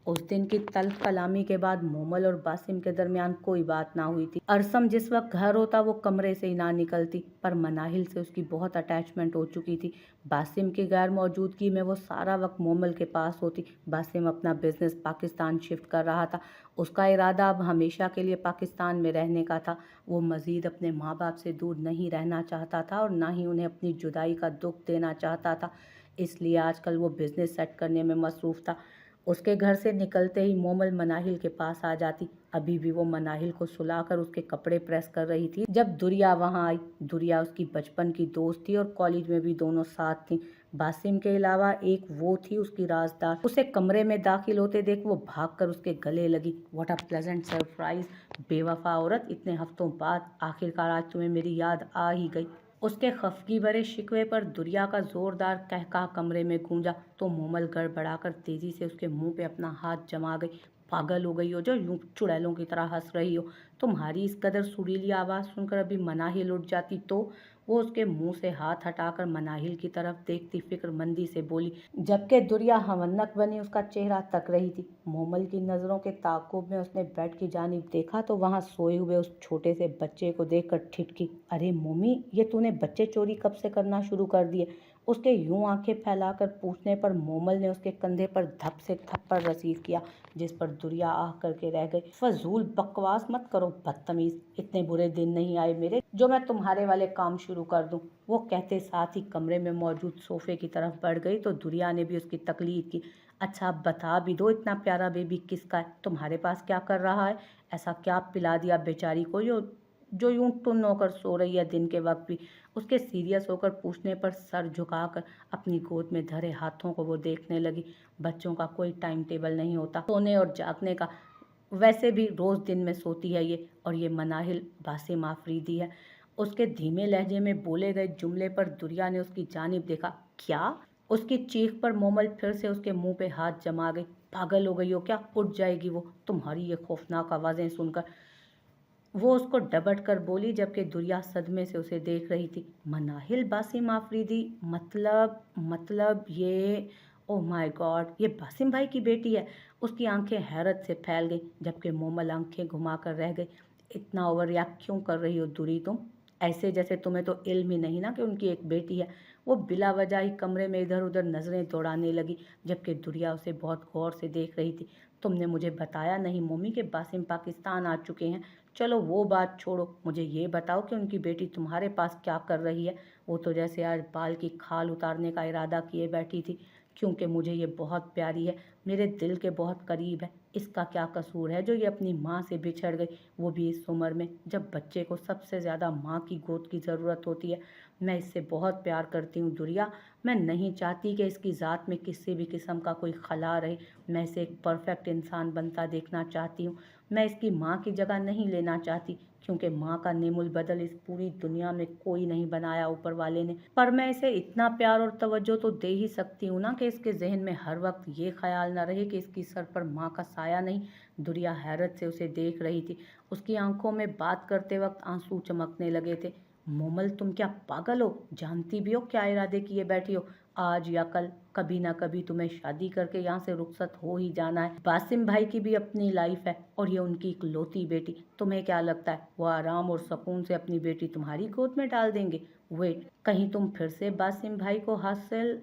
उस दिन की तल्ख कलामी के बाद मोमल और बासिम के दरमियान कोई बात ना हुई थी। अरसम जिस वक्त घर होता वो कमरे से ही ना निकलती, पर मनाहिल से उसकी बहुत अटैचमेंट हो चुकी थी। बासिम की गैर मौजूदगी में वो सारा वक्त मोमल के पास होती। बासिम अपना बिजनेस पाकिस्तान शिफ्ट कर रहा था। उसका इरादा अब हमेशा के लिए पाकिस्तान में रहने का था। वो मज़ीद अपने माँ बाप से दूर नहीं रहना चाहता था और ना ही उन्हें अपनी जुदाई का दुख देना चाहता था। इसलिए आजकल वो बिजनेस सेट करने में मसरूफ़ था। उसके घर से निकलते ही मोमल मनाहिल के पास आ जाती। अभी भी वो मनाहिल को सुलाकर उसके कपड़े प्रेस कर रही थी जब दुरिया वहां आई। दुरिया उसकी बचपन की दोस्त थी और कॉलेज में भी दोनों साथ थी। बासिम के अलावा एक वो थी उसकी राजदार। उसे कमरे में दाखिल होते देख वो भागकर उसके गले लगी। व्हाट अ प्लेजेंट सरप्राइज, बेवफा औरत, इतने हफ्तों बाद आखिरकार आज तुम्हें मेरी याद आ ही गई। उसके खफगी भरे शिकवे पर दुरिया का जोरदार कहका कमरे में गूंजा तो मोमल गड़बड़ाकर तेजी से उसके मुंह पे अपना हाथ जमा गई। पागल हो गई हो जो यूं चुड़ैलों की तरह हंस रही हो? तुम्हारी इस कदर सुरीली आवाज़ सुनकर अभी मनाहिल उठ जाती तो? वो उसके मुंह से हाथ हटाकर मनाहिल की तरफ देखती फिक्रमंदी से बोली, जबकि दुरिया हवन्नक बनी उसका चेहरा तक रही थी। मोमल की नज़रों के ताक़ुब में उसने बेड की जानिब देखा तो वहां सोए हुए उस छोटे से बच्चे को देखकर ठिठकी, अरे मोमी, ये तूने बच्चे चोरी कब से करना शुरू कर दिए? उसके यूं आंखें फैलाकर पूछने पर मोमल ने उसके कंधे पर धप से थप्पड़ रसीद किया, जिस पर दुरिया आह करके रह गई। फजूल बकवास मत करो बदतमीज, इतने बुरे दिन नहीं आए मेरे जो मैं तुम्हारे वाले काम शुरू कर दूं। वो कहते साथ ही कमरे में मौजूद सोफे की तरफ बढ़ गई तो दुरिया ने भी उसकी तकलीद की। अच्छा अब बता भी दो, इतना प्यारा बेबी किसका है? तुम्हारे पास क्या कर रहा है? ऐसा क्या पिला दिया बेचारी को जो यूं टुन होकर सो रही है दिन के वक्त भी? उसके सीरियस होकर पूछने पर सर झुकाकर अपनी गोद में धरे हाथों को वो देखने लगी। बच्चों का कोई टाइम टेबल नहीं होता सोने और जागने का, वैसे भी रोज़ दिन में सोती है ये, और ये मनाहिल बासिम आफरीदी है। उसके धीमे लहजे में बोले गए जुमले पर दुरिया ने उसकी जानिब देखा। क्या? उसकी चीख पर मोमल फिर से उसके मुंह पे हाथ जमा गई। पागल हो गई हो क्या? उठ जाएगी वो तुम्हारी ये खौफनाक आवाज़ें सुनकर। वो उसको डबट कर बोली जबकि दुरिया सदमे से उसे देख रही थी। मनाहिल बासिम आफरीदी? मतलब ये, ओह माय गॉड, ये बासिम भाई की बेटी है? उसकी आंखें हैरत से फैल गई जबकि मोमल आंखें घुमाकर रह गई। इतना ओवर रिएक्ट क्यों कर रही हो दुरी तुम? ऐसे जैसे तुम्हें तो इल्म ही नहीं ना कि उनकी एक बेटी है। वो बिला वजह ही कमरे में इधर उधर नजरें दौड़ाने लगी जबकि दुरिया उसे बहुत गौर से देख रही थी। तुमने मुझे बताया नहीं मोमी कि बासिम पाकिस्तान आ चुके हैं। चलो वो बात छोड़ो, मुझे ये बताओ कि उनकी बेटी तुम्हारे पास क्या कर रही है? वो तो जैसे आज बाल की खाल उतारने का इरादा किए बैठी थी, क्योंकि मुझे ये बहुत प्यारी है, मेरे दिल के बहुत करीब है। इसका क्या कसूर है जो ये अपनी माँ से बिछड़ गई, वो भी इस उम्र में जब बच्चे को सबसे ज़्यादा माँ की गोद की ज़रूरत होती है। मैं इससे बहुत प्यार करती हूँ दुरिया। मैं नहीं चाहती कि इसकी ज़ात में किसी भी किस्म का कोई खला रहे। मैं इसे एक परफेक्ट इंसान बनता देखना चाहती हूँ। मैं इसकी माँ की जगह नहीं लेना चाहती, क्योंकि माँ का नेमुल बदल इस पूरी दुनिया में कोई नहीं बनाया ऊपर वाले ने। पर मैं इसे इतना प्यार और तवज्जो तो दे ही सकती हूँ ना कि इसके जहन में हर वक्त ये ख्याल ना रहे कि इसकी सर पर माँ का साया नहीं। दुरिया हैरत से उसे देख रही थी। उसकी आंखों में बात करते वक्त आंसू चमकने लगे थे। मोमल, तुम क्या पागल हो? जानती भी हो क्या इरादे किए बैठी हो? आज या कल कभी ना कभी तुम्हें शादी करके यहाँ से रुखसत हो ही जाना है। बासिम भाई की भी अपनी लाइफ है और ये उनकी इकलौती बेटी। तुम्हें क्या लगता है वो आराम और सुकून से अपनी बेटी तुम्हारी गोद में डाल देंगे? वेट, कहीं तुम फिर से बासिम भाई को हासिल?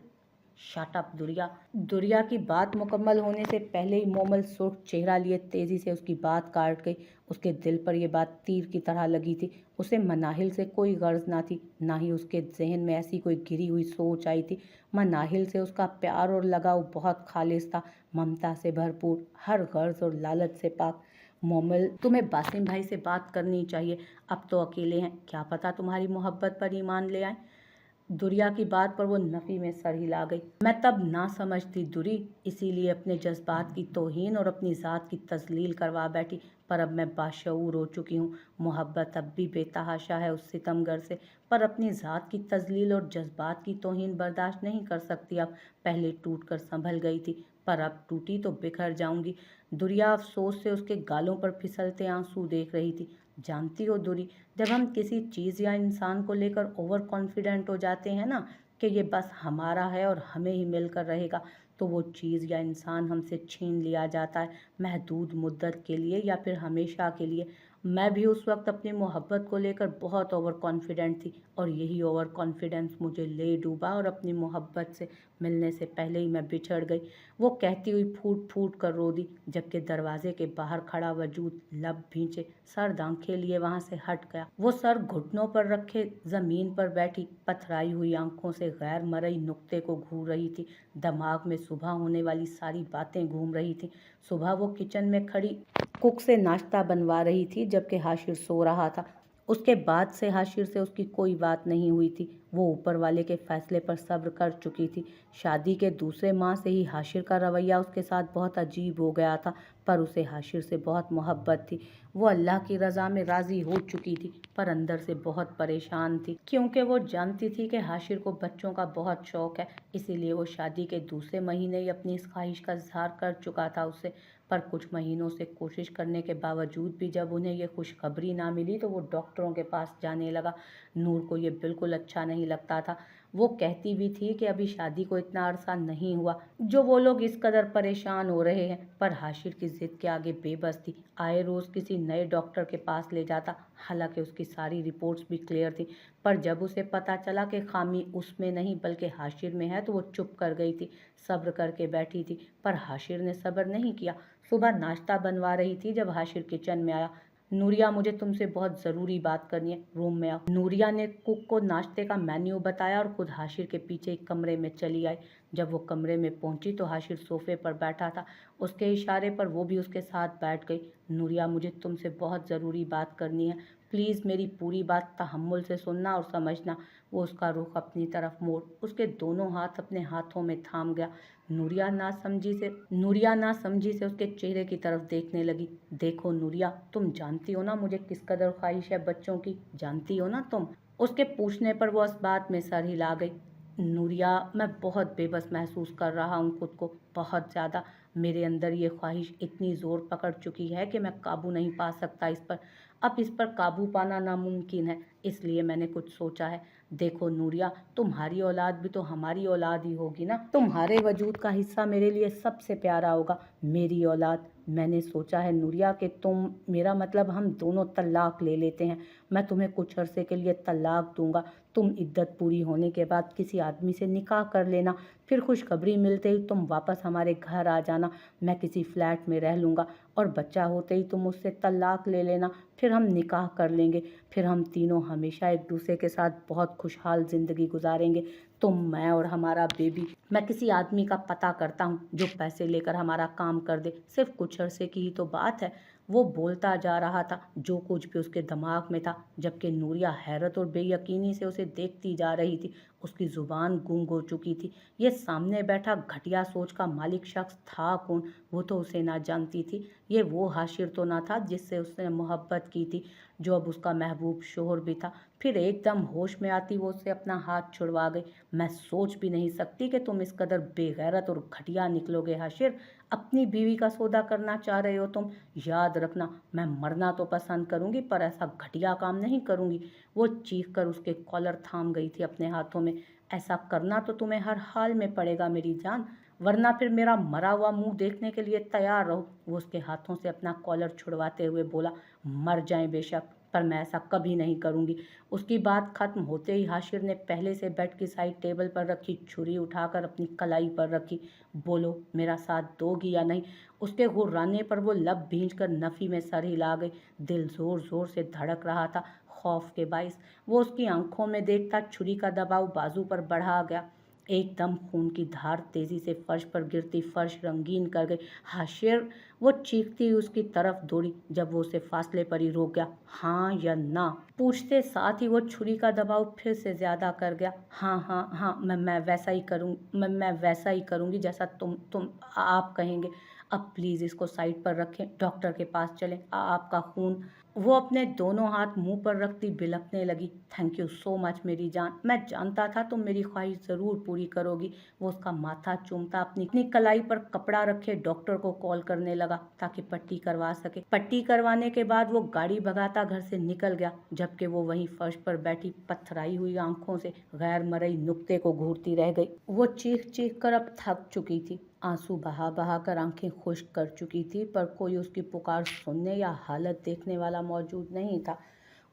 शट अप दुरिया। दुरिया की बात मुकम्मल होने से पहले ही मोमल सुर्ख चेहरा लिए तेजी से उसकी बात काट गई। उसके दिल पर यह बात तीर की तरह लगी थी। उसे मनाहिल से कोई गर्ज ना थी, ना ही उसके जहन में ऐसी कोई गिरी हुई सोच आई थी। मनाहिल से उसका प्यार और लगाव बहुत खालिस था, ममता से भरपूर, हर गर्ज और लालच से पाक। मोमल, तुम्हें बासिम भाई से बात करनी चाहिए। अब तो अकेले हैं, क्या पता तुम्हारी मोहब्बत पर ईमान ले आए। दुरिया की बात पर वो नफ़ी में सर हिला गई। मैं तब ना समझती दुरी, इसीलिए अपने जज्बात की तौहीन और अपनी ज़ात की तजलील करवा बैठी, पर अब मैं बाशऊर हो चुकी हूँ। मोहब्बत अब भी बेतहाशा है उस सितमगर से, पर अपनी ज़ात की तजलील और जज्बात की तौहीन बर्दाश्त नहीं कर सकती अब। पहले टूट कर संभल गई थी, पर अब टूटी तो बिखर जाऊंगी। दुरिया अफसोस से उसके गालों पर फिसलते आंसू देख रही थी। जानती हो दुरी, जब हम किसी चीज़ या इंसान को लेकर ओवर कॉन्फिडेंट हो जाते हैं ना कि ये बस हमारा है और हमें ही मिलकर रहेगा, तो वो चीज़ या इंसान हमसे छीन लिया जाता है, महदूद मुद्दत के लिए या फिर हमेशा के लिए। मैं भी उस वक्त अपनी मोहब्बत को लेकर बहुत ओवर कॉन्फिडेंट थी और यही ओवर कॉन्फिडेंस मुझे ले डूबा और अपनी मोहब्बत से मिलने से पहले ही मैं बिछड़ गई। वो कहती हुई फूट फूट कर रो दी, जबकि दरवाजे के बाहर खड़ा वजूद लब भींचे सर्द आंखें लिए वहां से हट गया। वो सर घुटनों पर रखे जमीन पर बैठी पथराई हुई आंखों से गैर मरई नुक्ते को घूर रही थी। दिमाग में सुबह होने वाली सारी बातें घूम रही थी। सुबह वो किचन में खड़ी कुक से नाश्ता बनवा रही थी, जबकि हाशिर सो रहा था। उसके बाद से हाशिर से उसकी कोई बात नहीं हुई थी। वो ऊपर वाले के फैसले पर सब्र कर चुकी थी। शादी के दूसरे माह से ही हाशिर का रवैया उसके साथ बहुत अजीब हो गया था, पर उसे हाशिर से बहुत मोहब्बत थी। वो अल्लाह की रज़ा में राज़ी हो चुकी थी, पर अंदर से बहुत परेशान थी, क्योंकि वो जानती थी कि हाशिर को बच्चों का बहुत शौक है। इसीलिए वो शादी के दूसरे महीने ही अपनी इस ख्वाहिश का इजहार कर चुका था उससे। पर कुछ महीनों से कोशिश करने के बावजूद भी जब उन्हें ये खुशखबरी ना मिली तो वो डॉक्टरों के पास जाने लगा। नूर को ये बिल्कुल अच्छा नहीं लगता था। वो कहती भी थी कि अभी शादी को इतना अरसा नहीं हुआ जो वो लोग इस कदर परेशान हो रहे हैं, पर हाशिर की जिद के आगे बेबस थी। आए रोज किसी नए डॉक्टर के पास ले जाता, हालांकि उसकी सारी रिपोर्ट्स भी क्लियर थी। पर जब उसे पता चला कि खामी उसमें नहीं बल्कि हाशिर में है तो वो चुप कर गई थी, सब्र करके बैठी थी। पर हाशिर ने सब्र नहीं किया। सुबह नाश्ता बनवा रही थी जब हाशिर किचन में आया। नूरिया, मुझे तुमसे बहुत ज़रूरी बात करनी है, रूम में आओ। नूरिया ने कुक को नाश्ते का मेन्यू बताया और खुद हाशिर के पीछे एक कमरे में चली आई। जब वो कमरे में पहुंची तो हाशिर सोफे पर बैठा था। उसके इशारे पर वो भी उसके साथ बैठ गई। नूरिया, मुझे तुमसे बहुत ज़रूरी बात करनी है, प्लीज़ मेरी पूरी बात तहम्मुल से सुनना और समझना। वो उसका रुख अपनी तरफ मोड़ उसके दोनों हाथ अपने हाथों में थाम गया। नूरिया ना समझी से उसके चेहरे की तरफ देखने लगी। देखो नूरिया, तुम जानती हो ना मुझे किस कदर ख्वाहिश है बच्चों की, जानती हो ना तुम। उसके पूछने पर वो इस बात में सर हिला गई। नूरिया, मैं बहुत बेबस महसूस कर रहा हूँ खुद को, बहुत ज़्यादा। मेरे अंदर ये ख्वाहिश इतनी ज़ोर पकड़ चुकी है कि मैं काबू नहीं पा सकता इस पर। अब इस पर काबू पाना नामुमकिन है, इसलिए मैंने कुछ सोचा है। देखो नूरिया, तुम्हारी औलाद भी तो हमारी औलाद ही होगी ना, तुम्हारे वजूद का हिस्सा मेरे लिए सबसे प्यारा होगा, मेरी औलाद। मैंने सोचा है नूरिया कि तुम, मेरा मतलब हम दोनों तलाक ले लेते हैं। मैं तुम्हें कुछ अरसे के लिए तलाक दूंगा। तुम इद्दत पूरी होने के बाद किसी आदमी से निकाह कर लेना, फिर खुशखबरी मिलते ही तुम वापस हमारे घर आ जाना। मैं किसी फ्लैट में रह लूँगा और बच्चा होते ही तुम उससे तलाक ले लेना, फिर हम निकाह कर लेंगे। फिर हम तीनों हमेशा एक दूसरे के साथ बहुत खुशहाल ज़िंदगी गुजारेंगे, तुम, मैं और हमारा बेबी। मैं किसी आदमी का पता करता हूँ जो पैसे लेकर हमारा काम कर दे, सिर्फ कुछ अरसे की ही तो बात है। वो बोलता जा रहा था जो कुछ भी उसके दिमाग में था, जबकि नूरिया हैरत और बेयकीनी से उसे देखती जा रही थी। उसकी जुबान गूंग हो चुकी थी। ये सामने बैठा घटिया सोच का मालिक शख्स था कौन, वो तो उसे ना जानती थी। ये वो हाशिर तो ना था जिससे उसने मोहब्बत की थी, जो अब उसका महबूब शोहर भी था। फिर एकदम होश में आती वो उससे अपना हाथ छुड़वा गई। मैं सोच भी नहीं सकती कि तुम इस कदर बेगैरत और घटिया निकलोगे हाशिर। अपनी बीवी का सौदा करना चाह रहे हो तुम। याद रखना, मैं मरना तो पसंद करूंगी पर ऐसा घटिया काम नहीं करूंगी। वो चीख कर उसके कॉलर थाम गई थी अपने हाथों में। ऐसा करना तो तुम्हें हर हाल में पड़ेगा मेरी जान, वरना फिर मेरा मरा हुआ मुंह देखने के लिए तैयार रहो। वो उसके हाथों से अपना कॉलर छुड़वाते हुए बोला। मर जाएं बेशक, पर मैं ऐसा कभी नहीं करूंगी। उसकी बात खत्म होते ही हाशिर ने पहले से बेड की साइड टेबल पर रखी छुरी उठाकर अपनी कलाई पर रखी। बोलो, मेरा साथ दोगी या नहीं। उसके गुर्राने पर वो लब भींच कर नफी में सर हिला गई। दिल जोर जोर से धड़क रहा था खौफ के बाइस। वो उसकी आंखों में देखता छुरी का दबाव बाजू पर बढ़ा गया। एकदम खून की धार तेजी से फर्श पर गिरती फर्श रंगीन कर गई। हाशिर, वो चीखती हुई उसकी तरफ दौड़ी जब वो उसे फासले पर ही रोक गया। हाँ या ना पूछते साथ ही वो छुरी का दबाव फिर से ज्यादा कर गया। हाँ हाँ हाँ, मैं वैसा ही करूँ, मैं वैसा ही करूँगी जैसा तुम आप कहेंगे। अब प्लीज़ इसको साइड पर रखें, डॉक्टर के पास चलें। आपका खून वो अपने दोनों हाथ मुंह पर रखती बिलखने लगी। थैंक यू सो मच मेरी जान, मैं जानता था तुम मेरी ख्वाहिश ज़रूर पूरी करोगी। वो उसका माथा चूमता अपनी अपनी कलाई पर कपड़ा रखे डॉक्टर को कॉल करने लगा ताकि पट्टी करवा सके। पट्टी करवाने के बाद वो गाड़ी भगाता घर से निकल गया, जबकि वो वहीं फर्श पर बैठी पथराई हुई आंखों से गैर मरई नुक्ते को घूरती रह गई। वो चीख चीख कर अब थक चुकी थी, आंसू बहा बहा कर आंखें खुश्क कर चुकी थी, पर कोई उसकी पुकार सुनने या हालत देखने वाला मौजूद नहीं था।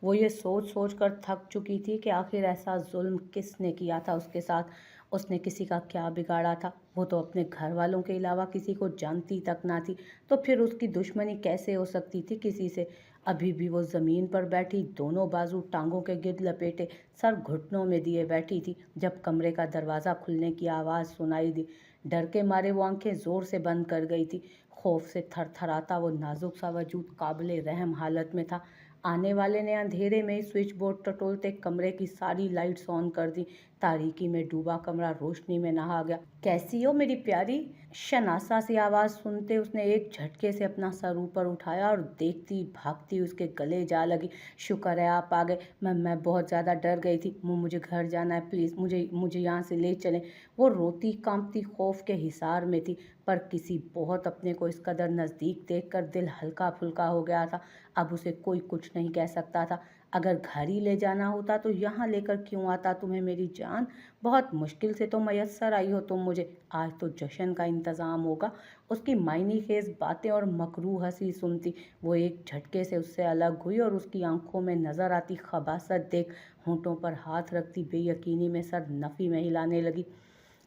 वो ये सोच सोच कर थक चुकी थी कि आखिर ऐसा जुल्म किसने किया था उसके साथ। उसने किसी का क्या बिगाड़ा था? वो तो अपने घर वालों के अलावा किसी को जानती तक ना थी, तो फिर उसकी दुश्मनी कैसे हो सकती थी किसी से? अभी भी वो ज़मीन पर बैठी, दोनों बाजू टांगों के गिर्द लपेटे, सर घुटनों में दिए बैठी थी, जब कमरे का दरवाज़ा खुलने की आवाज़ सुनाई दी। डर के मारे वो आंखें ज़ोर से बंद कर गई थी। खौफ से थरथराता वो नाजुक सा वजूद काबिले रहम हालत में था। आने वाले ने अंधेरे में स्विच बोर्ड टटोलते कमरे की सारी लाइट्स ऑन कर दी। तारीकी में डूबा कमरा रोशनी में नहा गया। कैसी हो मेरी प्यारी? शनासा सी आवाज़ सुनते उसने एक झटके से अपना सर ऊपर उठाया और देखती भागती उसके गले जा लगी। शुक्र है आप आ गए, मैं बहुत ज़्यादा डर गई थी। मुझे घर जाना है, प्लीज़ मुझे मुझे यहाँ से ले चलें। वो रोती कांपती खौफ के हिसार में थी, पर किसी बहुत अपने को इस कदर नज़दीक देखकर दिल हल्का फुल्का हो गया था। अब उसे कोई कुछ नहीं कह सकता था। अगर घर ही ले जाना होता तो यहाँ लेकर क्यों आता तुम्हें मेरी जान? बहुत मुश्किल से तो मैसर आई हो तुम मुझे। आज तो जश्न का इंतज़ाम होगा। उसकी मायनी खेज बातें और मकरूह हंसी सुनती वो एक झटके से उससे अलग हुई और उसकी आंखों में नजर आती खबासत देख होंठों पर हाथ रखती बेयकीनी में सर नफ़ी में हिलाने लगी।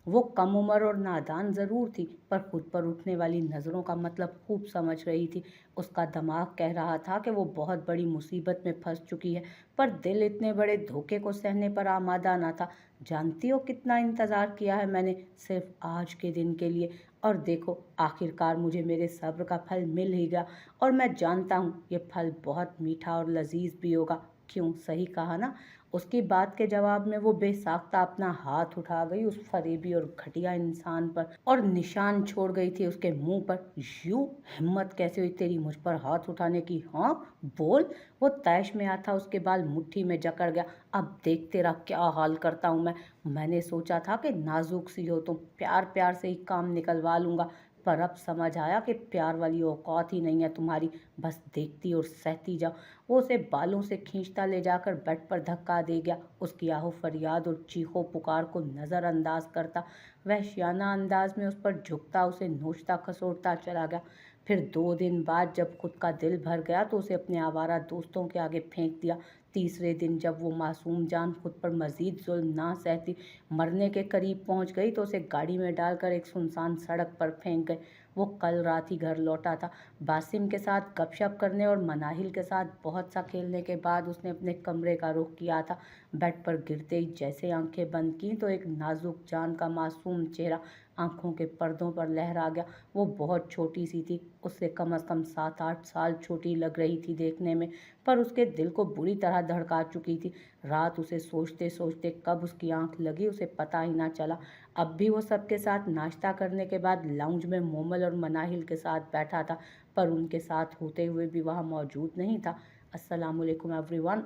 वो कम उम्र और नादान ज़रूर थी, पर खुद पर उठने वाली नज़रों का मतलब खूब समझ रही थी। उसका दिमाग कह रहा था कि वो बहुत बड़ी मुसीबत में फंस चुकी है, पर दिल इतने बड़े धोखे को सहने पर आमादा ना था। जानती हो कितना इंतज़ार किया है मैंने सिर्फ आज के दिन के लिए, और देखो आखिरकार मुझे मेरे सब्र का फल मिल ही गया। और मैं जानता हूँ ये फल बहुत मीठा और लजीज भी होगा। क्यों, सही कहा ना? उसकी बात के जवाब में वो बेसाख्ता अपना हाथ उठा गई उस फरेबी और घटिया इंसान पर और निशान छोड़ गई थी उसके मुंह पर। यूं हिम्मत कैसे हुई तेरी मुझ पर हाथ उठाने की? हाँ बोल। वो तैश में आता उसके बाल मुट्ठी में जकड़ गया। अब देख तेरा क्या हाल करता हूँ मैं। मैंने सोचा था कि नाजुक सी हो तुम, प्यार प्यार से ही काम निकलवा लूंगा, पर अब समझ आया कि प्यार वाली औकात ही नहीं है तुम्हारी। बस देखती और सहती जाओ। वो उसे बालों से खींचता ले जाकर बेड पर धक्का दे गया। उसकी आहो फरियाद और चीखो पुकार को नज़रअंदाज करता वहशियाना अंदाज में उस पर झुकता उसे नोचता खसोटता चला गया। फिर 2 दिन बाद जब खुद का दिल भर गया तो उसे अपने आवारा दोस्तों के आगे फेंक दिया। तीसरे दिन जब वो मासूम जान खुद पर मजीद जुल्म ना सहती मरने के करीब पहुंच गई तो उसे गाड़ी में डालकर एक सुनसान सड़क पर फेंक गए। वो कल रात ही घर लौटा था। बासिम के साथ गपशप करने और मनाहिल के साथ बहुत सा खेलने के बाद उसने अपने कमरे का रुख किया था। बेड पर गिरते ही जैसे आंखें बंद की तो एक नाजुक जान का मासूम चेहरा आंखों के पर्दों पर लहरा गया। वो बहुत छोटी सी थी, उससे कम से कम 7-8 साल छोटी लग रही थी देखने में, पर उसके दिल को बुरी तरह धड़का चुकी थी। रात उसे सोचते सोचते कब उसकी आंख लगी उसे पता ही ना चला। अब भी वो सबके साथ नाश्ता करने के बाद लाउंज में मोमल और मनाहिल के साथ बैठा था, पर उनके साथ होते हुए भी वहाँ मौजूद नहीं था। अस्सलामुअलैकुम एवरीवन।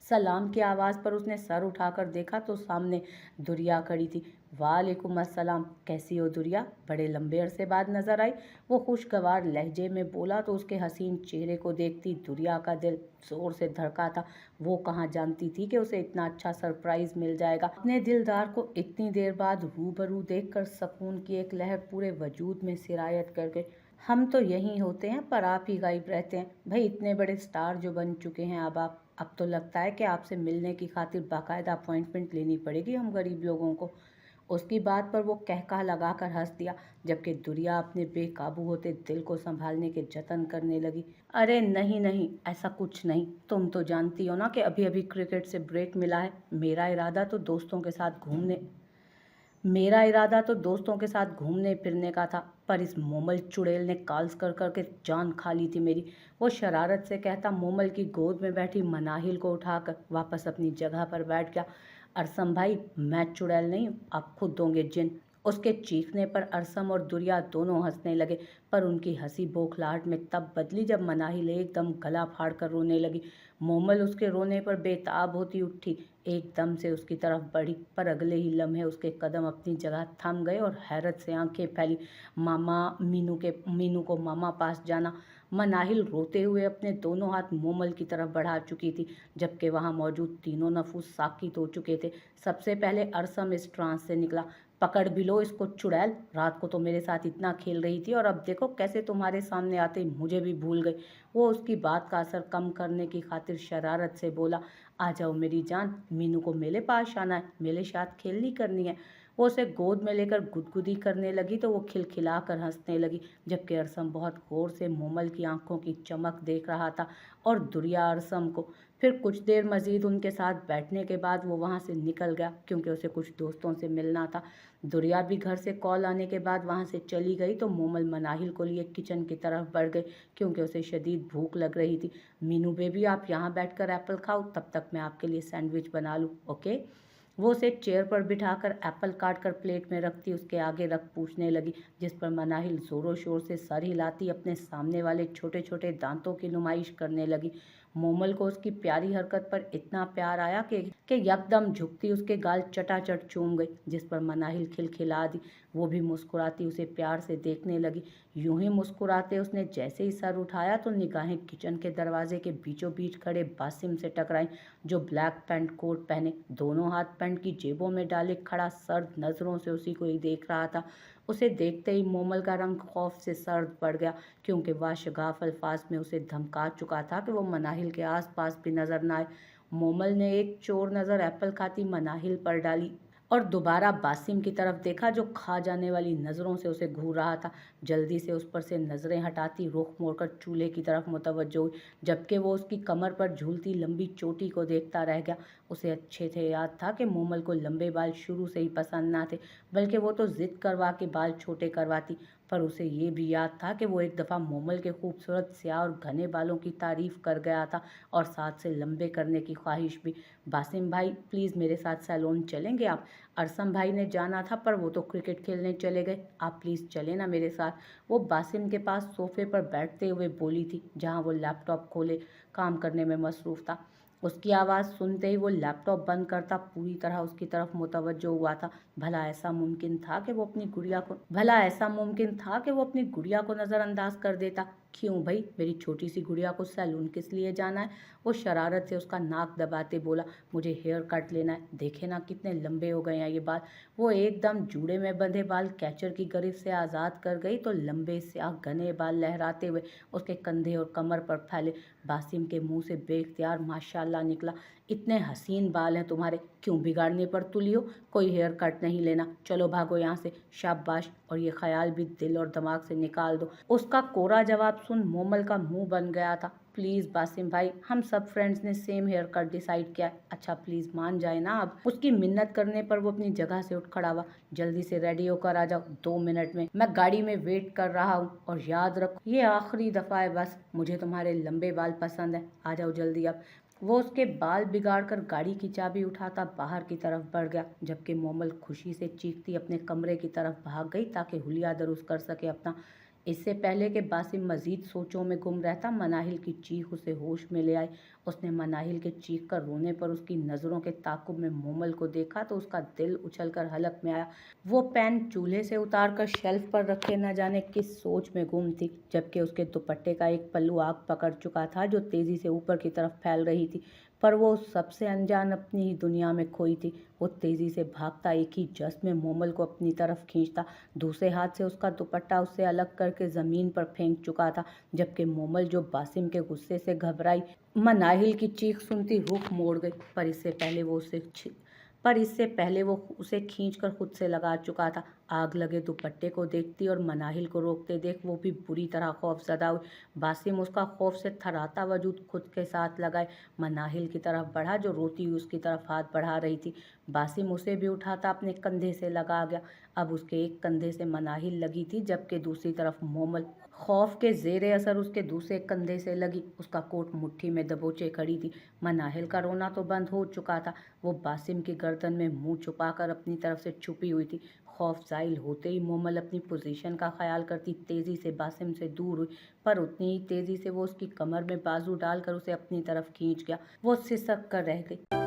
सलाम की आवाज़ पर उसने सर उठाकर देखा तो सामने दुरिया खड़ी थी। वालेकुम अस्सलाम, कैसी हो दुरिया? बड़े लंबे अरसे बाद नज़र आई। वो खुशगवार लहजे में बोला तो उसके हसीन चेहरे को देखती दुरिया का दिल ज़ोर से धड़का था। वो कहाँ जानती थी कि उसे इतना अच्छा सरप्राइज़ मिल जाएगा। अपने दिलदार को इतनी देर बाद रूबरू देखकर सकून की एक लहर पूरे वजूद में सिरायत कर गई। हम तो यहीं होते हैं पर आप ही गायब रहते हैं। भाई इतने बड़े स्टार जो बन चुके हैं अब तो लगता है कि आपसे मिलने की खातिर बाकायदा अपॉइंटमेंट लेनी पड़ेगी हम गरीब लोगों को। उसकी बात पर वो कहका लगाकर हंस दिया, जबकि दुरिया अपने बेकाबू होते दिल को संभालने के जतन करने लगी। अरे नहीं नहीं, ऐसा कुछ नहीं। तुम तो जानती हो ना कि अभी अभी क्रिकेट से ब्रेक मिला है। मेरा इरादा तो दोस्तों के साथ घूमने फिरने का था, पर इस मोमल चुड़ैल ने कॉल्स कर करके जान खा ली थी मेरी। वो शरारत से कहता मोमल की गोद में बैठी मनाहिल को उठाकर वापस अपनी जगह पर बैठ गया। अरसम भाई, मैं चुड़ैल नहीं हूँ, आप खुद होंगे जिन। उसके चीखने पर अरसम और दुरिया दोनों हंसने लगे, पर उनकी हंसी बौखलाहट में तब बदली जब मनाहिल एकदम गला फाड़ कर रोने लगी। मोमल उसके रोने पर बेताब होती उठी, एकदम से उसकी तरफ बढ़ी, पर अगले ही लम्हे उसके कदम अपनी जगह थम गए और हैरत से आंखें फैली। मामा मीनू को मामा पास जाना। मनाहिल रोते हुए अपने दोनों हाथ मोमल की तरफ बढ़ा चुकी थी, जबकि वहां मौजूद तीनों नफूस साकित हो चुके थे। सबसे पहले अरसम इस ट्रांस से निकला। पकड़ भी लो इसको चुड़ैल, रात को तो मेरे साथ इतना खेल रही थी और अब देखो कैसे तुम्हारे सामने आते ही मुझे भी भूल गई। वो उसकी बात का असर कम करने की खातिर शरारत से बोला, आ जाओ मेरी जान, मीनू को मेरे पास आना है, मेरे साथ खेलनी करनी है। वो उसे गोद में लेकर गुदगुदी करने लगी तो वो खिलखिला कर हंसने लगी, जबकि अरसम बहुत गौर से मोमल की आंखों की चमक देख रहा था और दुरिया अरसम को। फिर कुछ देर मजीद उनके साथ बैठने के बाद वो वहाँ से निकल गया, क्योंकि उसे कुछ दोस्तों से मिलना था। दुरिया भी घर से कॉल आने के बाद वहाँ से चली गई तो मोमल मनाहिल को लिए किचन की तरफ बढ़ गई, क्योंकि उसे शदीद भूख लग रही थी। मीनू बेबी, आप यहाँ बैठकर एप्पल खाओ, तब तक मैं आपके लिए सैंडविच बना लूँ, ओके। वो उसे चेयर पर बिठाकर एप्पल काट कर प्लेट में रखती उसके आगे रख पूछने लगी, जिस पर मनाहिल जोरों शोर से सर हिलाती अपने सामने वाले छोटे छोटे दांतों की नुमाइश करने लगी। मोमल को उसकी प्यारी हरकत पर इतना प्यार आया कि यकदम झुकती उसके गाल चटाचट चूम गई, जिस पर मनाहिल खिलखिला दी। वो भी मुस्कुराती उसे प्यार से देखने लगी। यूं ही मुस्कुराते उसने जैसे ही सर उठाया तो निगाहें किचन के दरवाजे के बीचों बीच खड़े बासिम से टकराई, जो ब्लैक पैंट कोट पहने, दोनों हाथ पैंट की जेबों में डाले खड़ा सर्द नजरों से उसी को ही देख रहा था। उसे देखते ही मोमल का रंग खौफ से सर्द पड़ गया, क्योंकि वह शगाफ अल्फाज में उसे धमका चुका था कि वो मनाहिल के आसपास भी नजर न आए। मोमल ने एक चोर नजर एप्पल खाती मनाहिल पर डाली और दोबारा बासिम की तरफ देखा, जो खा जाने वाली नज़रों से उसे घूर रहा था। जल्दी से उस पर से नज़रें हटाती रुख मोड़कर चूल्हे की तरफ मुतवज्जो हुई, जबकि वो उसकी कमर पर झूलती लंबी चोटी को देखता रह गया। उसे अच्छे से याद था कि मोमल को लंबे बाल शुरू से ही पसंद ना थे, बल्कि वो तो जिद करवा के बाल छोटे करवाती। पर उसे ये भी याद था कि वो एक दफ़ा मोमल के खूबसूरत स्याह और घने बालों की तारीफ कर गया था, और साथ से लंबे करने की ख्वाहिश भी। बासिम भाई, प्लीज़ मेरे साथ सैलून चलेंगे आप? अरसम भाई ने जाना था, पर वो तो क्रिकेट खेलने चले गए, आप प्लीज़ चले ना मेरे साथ। वो बासिम के पास सोफे पर बैठते हुए बोली थी, जहाँ वो लैपटॉप खोले काम करने में मसरूफ़ था। उसकी आवाज़ सुनते ही वो लैपटॉप बंद करता पूरी तरह उसकी तरफ मुतवज्जो हुआ था। भला ऐसा मुमकिन था कि वो अपनी गुड़िया को नज़रअंदाज कर देता। क्यों भाई, मेरी छोटी सी गुड़िया को सैलून किस लिए जाना है? वो शरारत से उसका नाक दबाते बोला, मुझे हेयर कट लेना है, देखे ना कितने लंबे हो गए हैं ये बाल। वो एकदम जूड़े में बंधे बाल कैचर की गिरफ्त से आज़ाद कर गई तो लंबे स्याह घने बाल लहराते हुए उसके कंधे और कमर पर फैले। बासिम के मुंह से बेख्तियार माशाल्लाह निकला, इतने हसीन बाल हैं तुम्हारे, क्यों बिगाड़ने पर तुली हो? कोई हेयर कट नहीं लेना, चलो भागो यहाँ से, शाबाश, और ये ख्याल भी दिल और दिमाग से निकाल दो। उसका कोरा जवाब सुन मोमल का मुंह बन गया था। प्लीज़ बासिम भाई, हम सब फ्रेंड्स ने सेम हेयर कट डिसाइड किया है, अच्छा प्लीज़ मान जाए ना अब। उसकी मिन्नत करने पर वो अपनी जगह से उठ खड़ा हुआ, जल्दी से रेडी होकर आ जाओ, 2 मिनट में मैं गाड़ी में वेट कर रहा हूँ, और याद रखो ये आखिरी दफ़ा है बस, मुझे तुम्हारे लंबे बाल पसंद है, आ जाओ जल्दी अब। वो उसके बाल बिगाड़कर गाड़ी की चाबी उठाता बाहर की तरफ बढ़ गया, जबकि मोमल खुशी से चीखती अपने कमरे की तरफ भाग गई ताकि हुलिया दुरुस्त कर सके अपना। इससे पहले कि बासिम मजीद सोचों में गुम रहता, मनाहिल की चीख उसे होश में ले आई। उसने मनाहिल के चीख कर रोने पर उसकी नज़रों के ताकुब में मोमल को देखा तो उसका दिल उछलकर हलक में आया। वो पैन चूल्हे से उतार कर शेल्फ पर रखे न जाने किस सोच में गुम थी, जबकि उसके दुपट्टे का एक पल्लू आग पकड़ चुका था जो तेजी से ऊपर की तरफ फैल रही थी। पर वो सबसे अनजान अपनी ही दुनिया में खोई थी। वो तेजी से भागता एक ही जस्ट में मोमल को अपनी तरफ खींचता, दूसरे हाथ से उसका दुपट्टा उससे अलग करके जमीन पर फेंक चुका था, जबकि मोमल, जो बासिम के गुस्से से घबराई मनाहिल की चीख सुनती रुख मोड़ गई, पर इससे पहले वो उसे खींचकर खुद से लगा चुका था। आग लगे दुपट्टे को देखती और मनाहिल को रोकते देख वो भी बुरी तरह खौफजदा हुई। बासिम उसका खौफ से थर्राता वजूद खुद के साथ लगाए मनाहिल की तरफ बढ़ा, जो रोती हुई उसकी तरफ हाथ बढ़ा रही थी। बासिम उसे भी उठाता अपने कंधे से लगा गया। अब उसके एक कंधे से मनाहिल लगी थी, जबकि दूसरी तरफ मोमल खौफ के जेरे असर उसके दूसरे कंधे से लगी। उसका कोट मुट्ठी में दबोचे खड़ी थी। मनाहिल का रोना तो बंद हो चुका था, वो बासिम की गर्दन में मुंह छुपाकर अपनी तरफ से छुपी हुई थी। خوف ظاہر ہوتے ہی مومل اپنی پوزیشن کا خیال کرتی تیزی سے باسم سے دور ہوئی، پر اتنی ہی تیزی سے وہ اس کی کمر میں بازو ڈال کر اسے اپنی طرف کھینچ گیا۔ وہ سسک کر رہ گئی۔